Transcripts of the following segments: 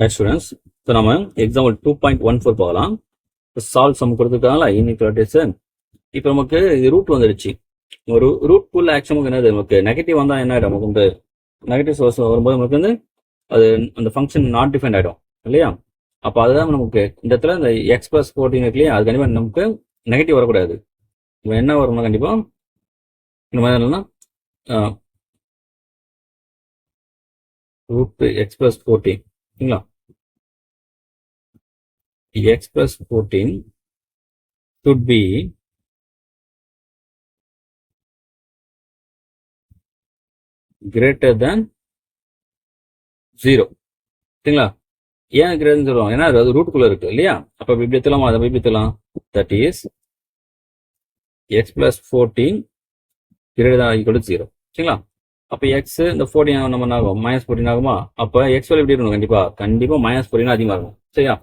Hi students, இப்போ நம்ம example 2.14 பார்க்கலாம். சால்வ் சம் கொடுத்துருக்காங்களா இன்இக்வாலிட்டிஸ். இப்போ நமக்கு இது ரூட் வந்துடுச்சு. ஒரு ரூட் குள்ள ஆக்சுவலாக என்னது, நமக்கு நெகட்டிவ் வந்தால் என்ன ஆகிடும், நமக்கு வந்து நெகட்டிவ் சோர்ஸ் வரும்போது நமக்கு வந்து அது அந்த ஃபங்க்ஷன் நாட் டிஃபைன்ட் ஆகிடும் இல்லையா. அப்போ அதுதான் நமக்கு இந்த இடத்துல இந்த எக்ஸ் ப்ளஸ் 14 இருக்கு இல்லையா, அது கண்டிப்பாக நமக்கு நெகட்டிவ் வரக்கூடாது. இப்போ என்ன வரும்னா கண்டிப்பாக இந்த மாதிரி என்னன்னா ரூட் எக்ஸ் ப்ளஸ் 14 சரிங்களா. x plus 14 should be greater than 0 சரிங்களா. ஏன் கிரேட்டர் சொல்லுவோம், ஏன்னா அது ரூட்டுக்குள்ள இருக்கு இல்லையா. அப்ப இப்படி எடுத்துலாமா, அதை இப்படி எடுத்துலாம். That is x plus 14 greater than or equal to 0 சரிங்களா. அப்ப x இந்த 14 நம்ம ஆகும் -14 ஆகுமா. அப்ப x வேல்யூ எப்படி இருக்கணும், கண்டிப்பா -14 அதிகமா இருக்கும் சரியா.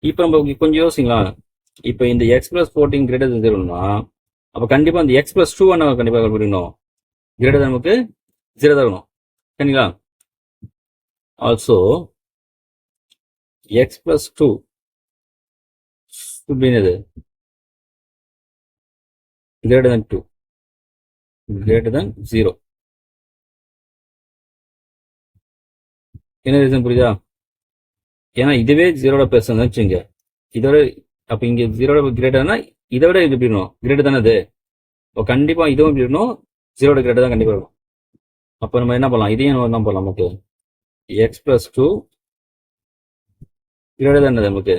இப்ப நம்ம கொஞ்சம் யோசிங்களா, இப்ப இந்த x plus 14 greater than 0னா அப்ப கண்டிப்பா இந்த x plus 2 கண்டிப்பா கண்டுபிடிக்கணும். greater than நமக்கு 0 தான் இருக்கணும் சரிங்களா. Also x plus 2 should be என்னது, greater than 2, greater than 0. என்ன ரீசன் புரியுதா, ஏன்னா இதுவே 0 பெருசு வச்சுங்க இதோட. அப்ப இங்க 0 கிரேட்டர்னா இதை விட இது எப்படி இருக்கணும், கிரேட்டர் தானே அது. இப்போ கண்டிப்பா இதுவும் எப்படி இருக்கணும், 0 கிரேட்டர் தான் கண்டிப்பா இருக்கும். அப்ப நம்ம என்ன பண்ணலாம், இதையும் என்ன பண்ணலாம், நமக்கு x plus 2 greater than நமக்கு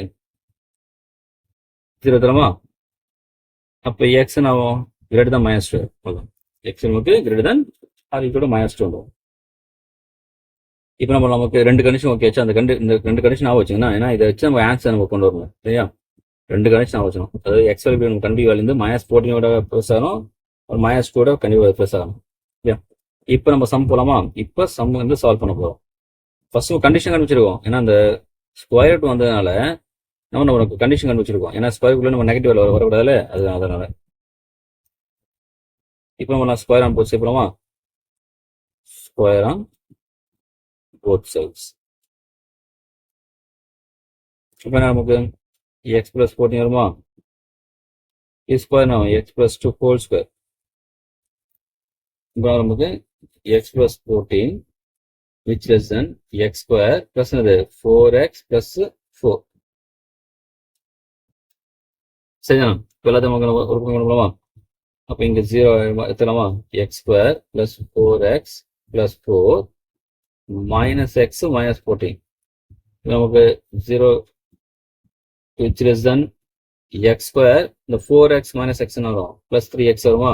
0 தரமா. அப்ப x ஆகும் greater than -2. x நமக்கு greater than or equal to -2 வரும். இப்போ நம்ம நமக்கு ரெண்டு கண்டிஷன் ஓகே ஆச்சு. அந்த இந்த ரெண்டு கண்டிஷன் ஆக வச்சுங்கன்னா, ஏன்னா இதை வச்சு நம்ம ஆன்சர் நம்ம கொண்டு வரணும் சரியா. ரெண்டு கண்டிஷன் ஆக வச்சணும். அதாவது எக்ஸ் வேல்யூ நம்ம கண்டிப்பாக இருந்து -14 ப்ளஸ் ஆகணும், ஒரு -2 கண்டிப்பாக ப்ளஸ் ஆகணும் சரியா. இப்போ நம்ம சம் போலாமா. இப்போ சம் வந்து சால்வ் பண்ண போகிறோம். ஃபர்ஸ்ட் கண்டிஷன் கண்டுபிடிச்சிருக்கோம், ஏன்னா அந்த ஸ்கொயர் ரூட் வந்ததுனால நம்ம கண்டிஷன் கண்டுபிடிச்சிருக்கோம். ஏன்னா ஸ்கொயர் ரூட்ல நம்ம நெகட்டிவ் வரக்கூடாதுல, அதனால. இப்போ நம்ம ஸ்கொயர் ஆன் போச்சு போலாமா. Square on both sides. இப்போ நமக்கு x plus 14 வருமா, இது ஸ்கொயர் நம்ம x plus 2 whole square. இப்போ நமக்கு x plus 14 which less than x square plus 4x plus 4 சரியா. இப்போ எல்லாத்தையும் ஒரு பக்கம் பண்ணலாமா. அப்போ இங்க 0 எடுத்துலாமா. x square plus 4x plus 4 minus x minus 14 நமக்கு 0 which less than x square, இந்த 4x minus x வரும் plus 3x வருமா.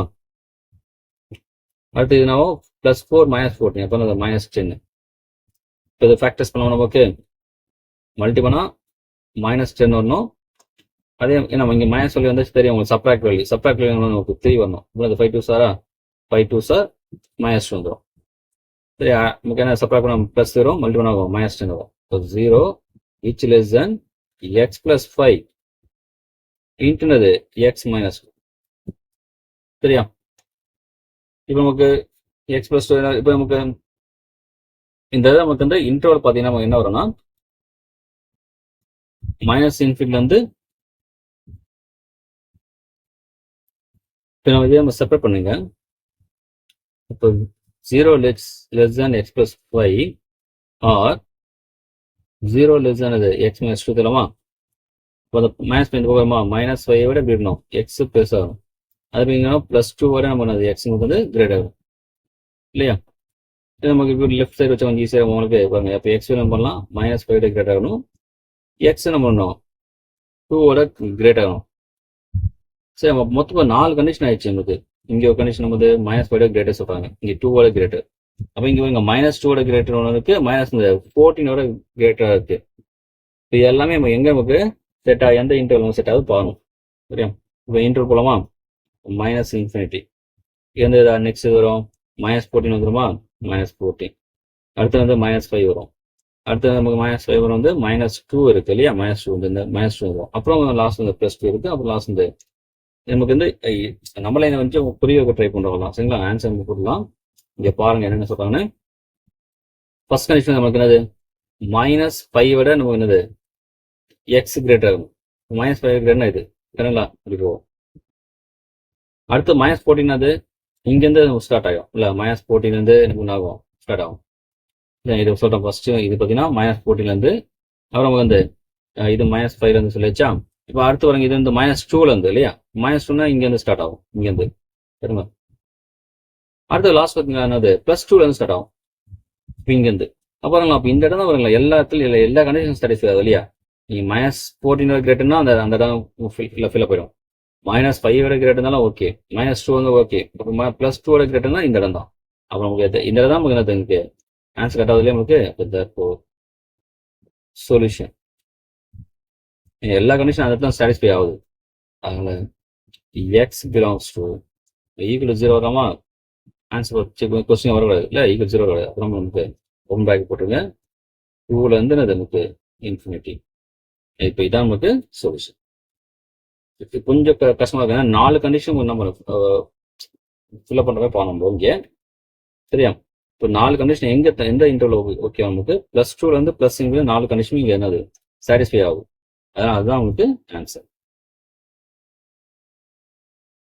அடுத்து இது நம்ம plus 4 minus 14 அப்போ -10. இப்போ இது ஃபேக்டர்ஸ் பண்ணுவோம் நமக்கு, மல்டி பண்ணா -10 வரணும். அதே ஏன்னா இங்க மைனஸ் வேல்யூ வந்துச்சு தெரியும் உங்களுக்கு, சப்ராக்ட் வேல்யூ நமக்கு 3 வரணும். இப்போ 5 2 சாரா 5 2 சார் -2 வந்துடும் சரி. நமக்கு என்ன சப்ராக்ட் பண்ண பிளஸ் வரும், மல்டி பண்ண ஆகும் -10 வரும். So 0 which less than x plus 5 இன்ட்டுனது x minus 2 சரியா. இப்போ நமக்கு x plus 2 இப்போ நமக்கு இந்த இதை நமக்கு வந்து இன்டர்வல் பார்த்தீங்கன்னா நமக்கு என்ன வரும்னா -∞ வந்து இப்போ நம்ம இதே நம்ம செப்பரேட் பண்ணுங்க. இப்போ 0 less than x plus 5 or 0 less than x minus 2 தரமா. இப்போ அந்த -5 விட எப்படி இருக்கணும், எக்ஸ் பெருசாக ஆகும். அது +2 வரை நம்ம எக்ஸ் வந்து கிரேட் ஆகும் இல்லையா. இது நமக்கு இப்போ லெஃப்ட் சைடு வச்சா கொஞ்சம் ஈஸியாக உங்களுக்கு பாருங்க. அப்போ எக்ஸ் நம்ம பண்ணலாம் -5 கிரேட் ஆகணும், எக்ஸ் நம்ம பண்ணணும் 2 கிரேட் ஆகணும் சரி. நம்ம மொத்தம் 4 கண்டிஷன் ஆயிடுச்சு நமக்கு. இங்கே ஒரு கண்டிஷன் வந்து -5 கிரேட்டர் சொல்றாங்க, இங்கே 2 கிரேட்டர். அப்போ இங்கே -2 கிரேட்டர் ஒன்று இருக்கு, -14 கிரேட்டரா இருக்கு. இது எல்லாமே நம்ம எங்க நமக்கு செட் ஆகும், எந்த இன்டர்வல் செட் ஆகுது பாருங்க சரியா. இப்போ இன்டர்வல் போலாமா. -∞ எந்த நெக்ஸ்ட் வரும் -14 வந்துருமா, -14. அடுத்து வந்து -5 வரும். அடுத்து நமக்கு -5 வரும் வந்து -2 இருக்கு இல்லையா, -2 வந்து இந்த -2 வரும். அப்புறம் லாஸ்ட் வந்து +2 இருக்கு. அப்புறம் லாஸ்ட் வந்து நமக்கு வந்து நம்மளே வந்து புரிய வைக்க ட்ரை பண்ணுறோம் சரிங்களா. ஆன்சர் நம்ம போடலாம். இங்க பாருங்க என்னென்ன சொல்றாங்கன்னு. ஃபர்ஸ்ட் கண்டிஷன் நமக்கு என்னது, -5 விட நமக்கு என்னது எக்ஸ் கிரேட்டர் ஆகும். -5 கிரேட்டர்னா இது சரிங்களா? இப்படி போகும். அடுத்து -14 அது இங்கேருந்து ஸ்டார்ட் ஆகும் இல்லை, -14 என்ன ஆகும் ஸ்டார்ட் ஆகும். இது சொல்கிறேன் ஃபர்ஸ்ட். இது பார்த்தீங்கன்னா -14 அப்புறம் வந்து இது -5 சொல்லிச்சா. இப்போ அடுத்து வரங்க இது வந்து -2 இல்லையா? -2 இங்கேருந்து ஸ்டார்ட் ஆகும் இங்கேருந்து சரிங்களா? அடுத்து லாஸ்ட் பார்த்தீங்கன்னா என்னது +2 ஸ்டார்ட் ஆகும் இப்போ இங்கேருந்து. அப்புறம் அப்போ இந்த இடம் தான் வருங்களா எல்லா இடத்துலையும் எல்லா கண்டிஷன் சாட்டிஸ்ஃபை ஆகுது இல்லையா? நீங்கள் -14 கிரேட்டர்னா அந்த இடம் ஃபில் போயிடும். -5 விட கிரேட்டர் இருந்தாலும் ஓகே, -2 ஓகே. இப்போ +2 கிரேட்டர்னா இந்த இடம் தான். அப்புறம் உங்களுக்கு இந்த இடம் தான் உங்களுக்கு எனக்கு ஆன்சர் கட்டாவதுலேயே உங்களுக்கு இப்போ சொல்யூஷன் எல்லா கண்டிஷன் அந்த தான் சாட்டிஸ்ஃபை ஆகுது. அதனால எக்ஸ் பிலாங்ஸ் டு ஈக்குவல் 0 வராமா ஆன்சர் கொஸ்டின் வரக்கூடாது இல்லை, ஈக்குவல் 0 கிடையாது. அப்புறம் நமக்கு ஒன் பேக் போட்டுருங்க. 2 நமக்கு இன்ஃபினிட்டி. இப்போ இதான் நமக்கு சொல்யூஷன். கொஞ்சம் கஷ்டமா இருக்கு. 4 கண்டிஷன் நம்ம ஃபில்அப் பண்ற மாதிரி பண்ணணும் இங்கே சரியா? இப்போ 4 கண்டிஷன் எந்த இன்டர்வல் ஓகே நமக்கு +2 +4 4 கண்டிஷனும் இங்கே என்னது சாட்டிஸ்ஃபை ஆகும். அதனால அதுதான் உங்களுக்கு ஆன்சர்.